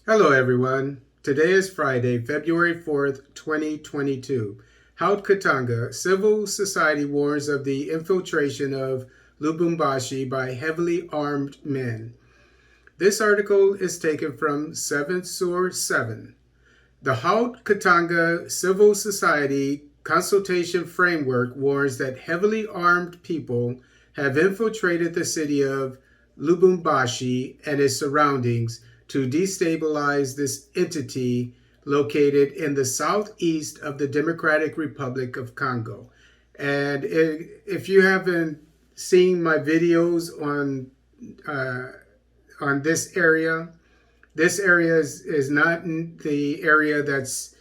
Hello, everyone. Today is Friday, February 4th, 2022. Haut Katanga, civil society warns of the infiltration of Lubumbashi by heavily armed men. This article is taken from 7 Sur 7. The Haut Katanga Civil Society Consultation Framework warns that heavily armed people have infiltrated the city of Lubumbashi and its surroundings to destabilize this entity located in the southeast of the Democratic Republic of Congo. And if you haven't seen my videos on this area, is not the area that's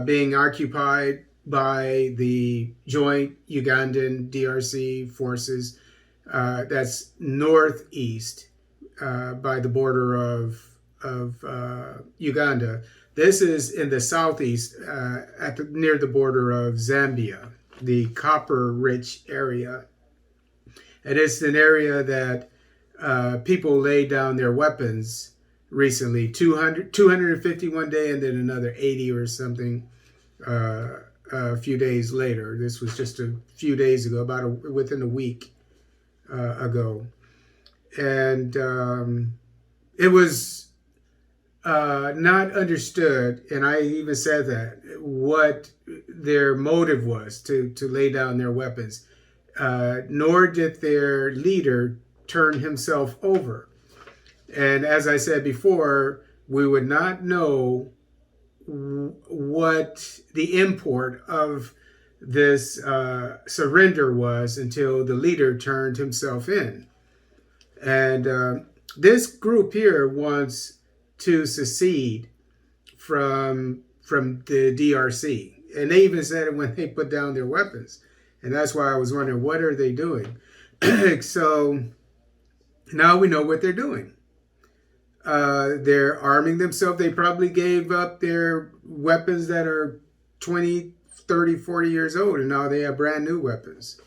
being occupied by the joint Ugandan DRC forces. That's northeast by the border of Uganda. This is in the southeast near the border of Zambia, the copper-rich area. And it's an area that people laid down their weapons recently, 250 one day and then another 80 or something a few days later. This was just a few days ago, within a week ago. And it was not understood, and I even said that, what their motive was to lay down their weapons. Nor did their leader turn himself over. And as I said before, we would not know what the import of this surrender was until the leader turned himself in. And this group here wants to secede from the DRC. And they even said it when they put down their weapons. And that's why I was wondering, what are they doing? So now we know what they're doing. They're arming themselves. They probably gave up their weapons that are 20, 30, 40 years old, and now they have brand new weapons.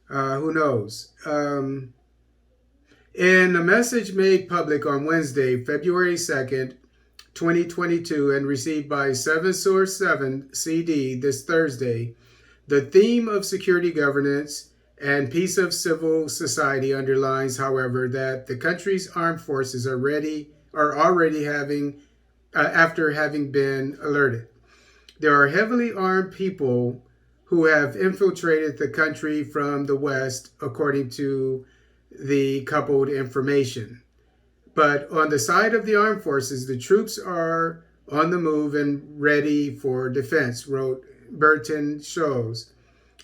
Who knows? In a message made public on Wednesday, February 2nd, 2022, and received by 7 Source 7 CD this Thursday, the theme of security governance and peace of civil society underlines, however, that the country's armed forces are already having, after having been alerted. There are heavily armed people who have infiltrated the country from the West, according to the coupled information. But on the side of the armed forces, the troops are on the move and ready for defense, wrote Burton Shows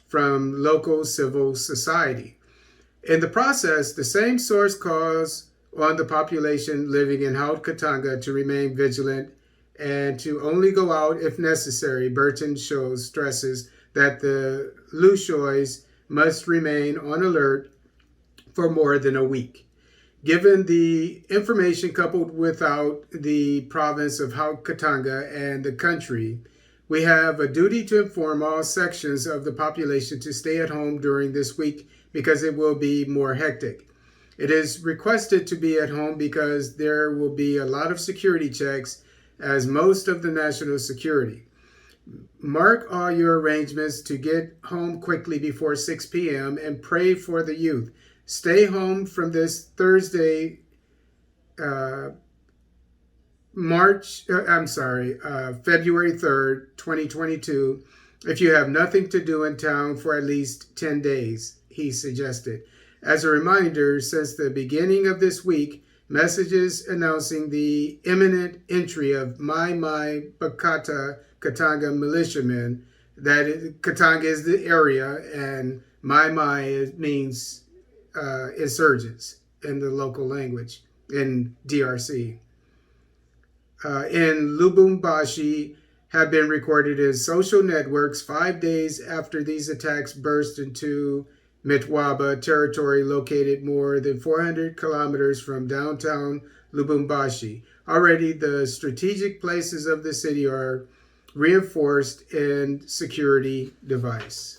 from local civil society. In the process, the same source calls on the population living in Haut Katanga to remain vigilant and to only go out if necessary. Burton Shows stresses that the Lushois must remain on alert for more than a week. Given the information coupled without the province of Haut Katanga and the country, we have a duty to inform all sections of the population to stay at home during this week because it will be more hectic. It is requested to be at home because there will be a lot of security checks as most of the national security. Mark all your arrangements to get home quickly before 6 p.m. and pray for the youth. Stay home from this Thursday, February 3rd, 2022, if you have nothing to do in town for at least 10 days, he suggested. As a reminder, since the beginning of this week, messages announcing the imminent entry of Mai Bakata Katanga militiamen, Katanga is the area, and Mai means insurgents in the local language in DRC. In Lubumbashi have been recorded in social networks 5 days after these attacks burst into Mitwaba territory located more than 400 kilometers from downtown Lubumbashi. Already the strategic places of the city are reinforced in security device.